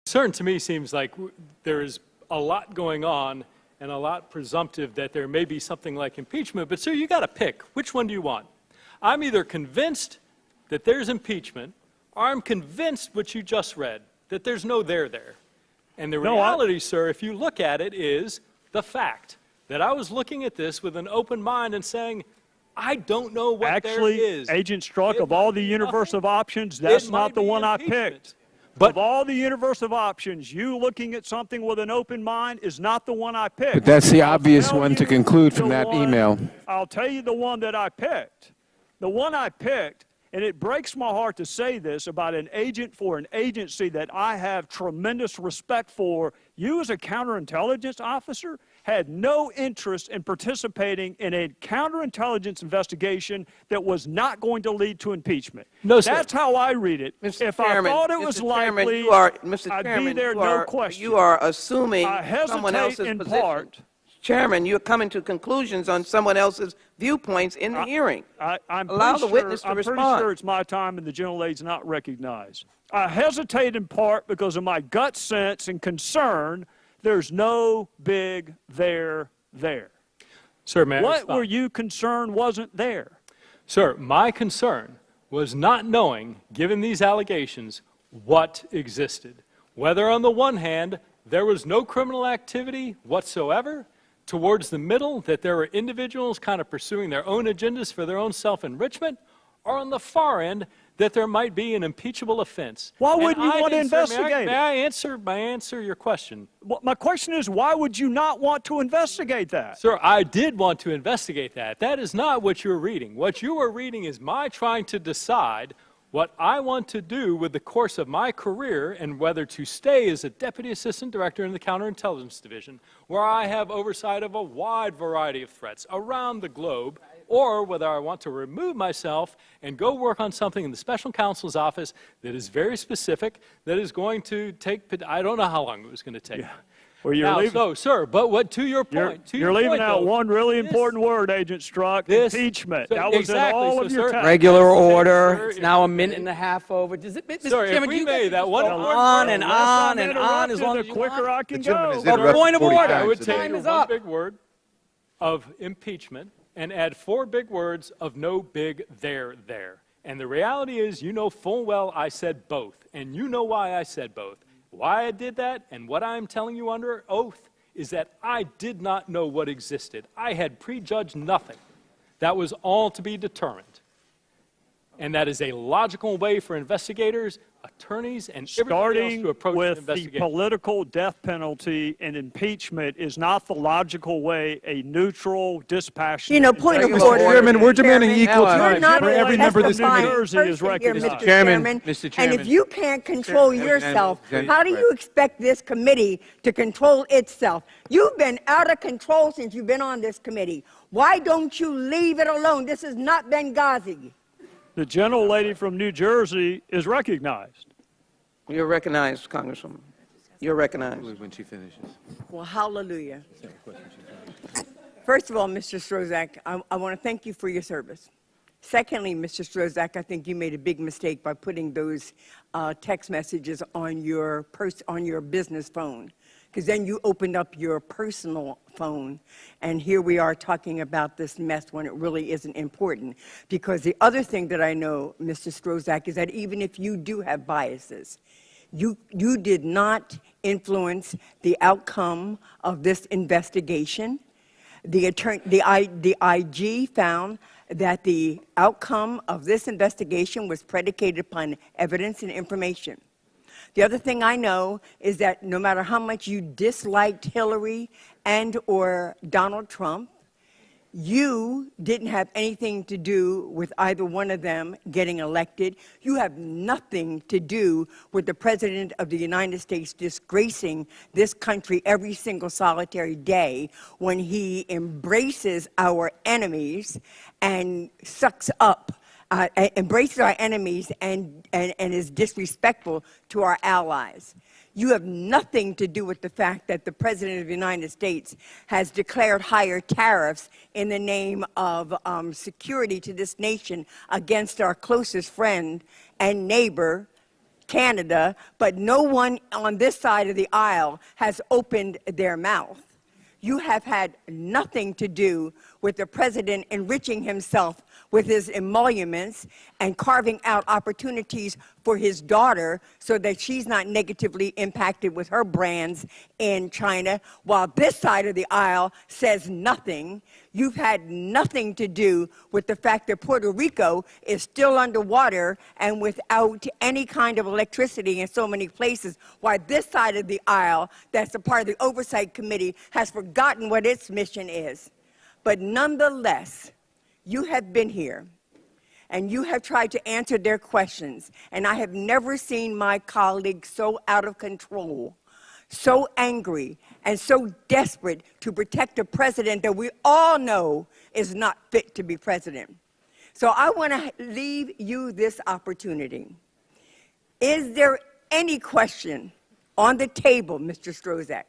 Concern to me seems like there is a lot going on and a lot presumptive that there may be something like impeachment. But, sir, you got to pick. Which one do you want? I'm either convinced that there's impeachment, or I'm convinced what you just read, that there's no there there. And the reality, sir, if you look at it, is the fact that I was looking at this with an open mind and saying, I don't know what there is. Actually, Agent Strzok, of all the universe of options, that's not the one I picked. But of all the universe of options, you looking at something with an open mind is not the one I picked. But that's the obvious one to conclude from that email. I'll tell you the one that I picked. The one I picked, and it breaks my heart to say this about an agent for an agency that I have tremendous respect for. You as a counterintelligence officer had no interest in participating in a counterintelligence investigation that was not going to lead to impeachment. No, sir. That's how I read it. Mr. If Chairman, I thought it was likely, I'd be there, no question. You are assuming I someone else's hesitate in position. part. Chairman, you're coming to conclusions on someone else's viewpoints in the hearing. Allow the witness to respond. I'm pretty sure it's my time and the gentlelady's not recognized. I hesitate in part because of my gut sense and concern. There's no big there. Sir, may I What respond? were you concerned wasn't there? Sir, my concern was not knowing, given these allegations, what existed. Whether on the one hand, there was no criminal activity whatsoever, towards the middle, that there were individuals kind of pursuing their own agendas for their own self-enrichment, or on the far end, that there might be an impeachable offense. Why wouldn't you want to investigate it? May I answer your question? Well, my question is, why would you not want to investigate that? Sir, I did want to investigate that. That is not what you're reading. What you are reading is my trying to decide what I want to do with the course of my career and whether to stay as a Deputy Assistant Director in the Counterintelligence Division, where I have oversight of a wide variety of threats around the globe, or whether I want to remove myself and go work on something in the Special Counsel's office that is very specific, that is going to take, I don't know how long it was going to take. Yeah. Well, you're now, leaving, so, sir, but what to your point, you're leaving out one really important word, Agent Strzok, impeachment. That was in all of your text. Regular order. It's now a minute and a half over. Does it, Mr. Sorry, Chairman, if we you may, that one on and on and on as long as the you quicker want. I can go. Well, point of order. I would take Time is one up. big word of impeachment and add 4 big words of no big there. And the reality is, you know full well I said both, and you know why I said both. Why I did that, and what I'm telling you under oath, is that I did not know what existed. I had prejudged nothing. That was all to be determined. And that is a logical way for investigators, attorneys, and everybody else to approach an investigation. Starting with the political death penalty and impeachment is not the logical way a neutral, dispassionate... point of Mr. order. Chairman, we're demanding equal time You're for every member of this testifying committee. Jersey is person here, recognized. Mr. Chairman. Mr. And if you can't control yourself, how do you expect this committee to control itself? You've been out of control since you've been on this committee. Why don't you leave it alone? This is not Benghazi. The gentlelady from New Jersey is recognized. You're recognized, Congresswoman. You're recognized. When she finishes. Well, hallelujah. First of all, Mr. Strzok, I want to thank you for your service. Secondly, Mr. Strzok, I think you made a big mistake by putting those text messages on your business phone, because then you opened up your personal phone, and here we are talking about this mess when it really isn't important. Because the other thing that I know, Mr. Strzok, is that even if you do have biases, you did not influence the outcome of this investigation. The IG found that the outcome of this investigation was predicated upon evidence and information. The other thing I know is that no matter how much you disliked Hillary and or Donald Trump, you didn't have anything to do with either one of them getting elected. You have nothing to do with the President of the United States disgracing this country every single solitary day when he embraces our enemies and sucks up embraces our enemies and is disrespectful to our allies. You have nothing to do with the fact that the President of the United States has declared higher tariffs in the name of security to this nation against our closest friend and neighbor, Canada, but no one on this side of the aisle has opened their mouth. You have had nothing to do with the president enriching himself with his emoluments and carving out opportunities for his daughter so that she's not negatively impacted with her brands in China, while this side of the aisle says nothing. You've had nothing to do with the fact that Puerto Rico is still underwater and without any kind of electricity in so many places, while this side of the aisle, that's a part of the Oversight Committee, has forgotten what its mission is. But nonetheless, you have been here, and you have tried to answer their questions, and I have never seen my colleagues so out of control, so angry, and so desperate to protect a president that we all know is not fit to be president. So I want to leave you this opportunity. Is there any question on the table, Mr. Strozak,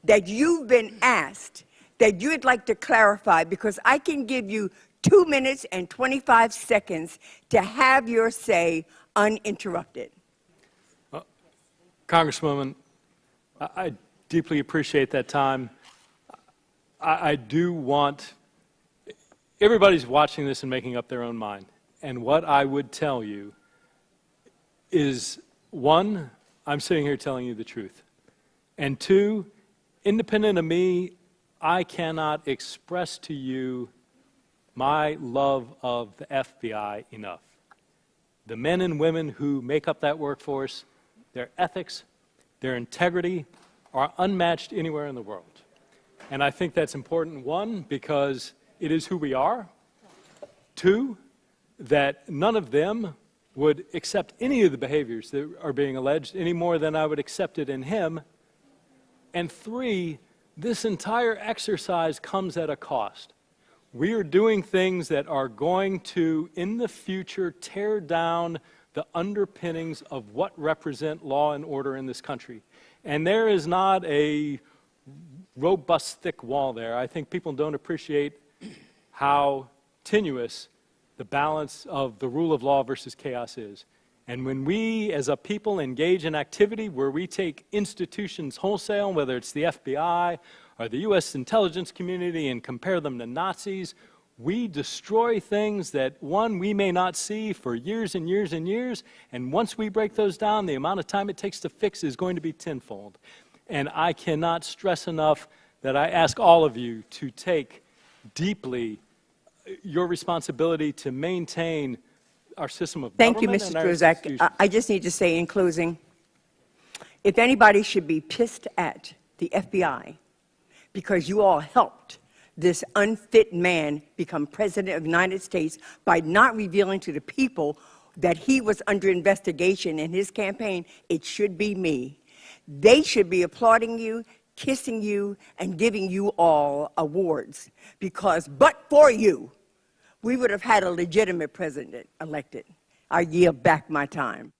that you've been asked that you'd like to clarify? Because I can give you 2 minutes and 25 seconds to have your say uninterrupted. Congresswoman, I deeply appreciate that time. I do want, everybody's watching this and making up their own mind. And what I would tell you is, one, I'm sitting here telling you the truth. And two, independent of me, I cannot express to you my love of the FBI enough. The men and women who make up that workforce, their ethics, their integrity are unmatched anywhere in the world. And I think that's important, one, because it is who we are. Two, that none of them would accept any of the behaviors that are being alleged any more than I would accept it in him. And three, this entire exercise comes at a cost. We are doing things that are going to, in the future, tear down the underpinnings of what represent law and order in this country. And there is not a robust, thick wall there. I think people don't appreciate how tenuous the balance of the rule of law versus chaos is. And when we, as a people, engage in activity where we take institutions wholesale, whether it's the FBI or the U.S. intelligence community, and compare them to Nazis, we destroy things that, one, we may not see for years and years and years, and once we break those down, the amount of time it takes to fix is going to be tenfold. And I cannot stress enough that I ask all of you to take deeply your responsibility to maintain our system of government. Thank you, Mr. Strozak. I just need to say in closing, if anybody should be pissed at the FBI because you all helped this unfit man become president of the United States by not revealing to the people that he was under investigation in his campaign, it should be me. They should be applauding you, kissing you, and giving you all awards, because but for you, we would have had a legitimate president elected. I yield back my time.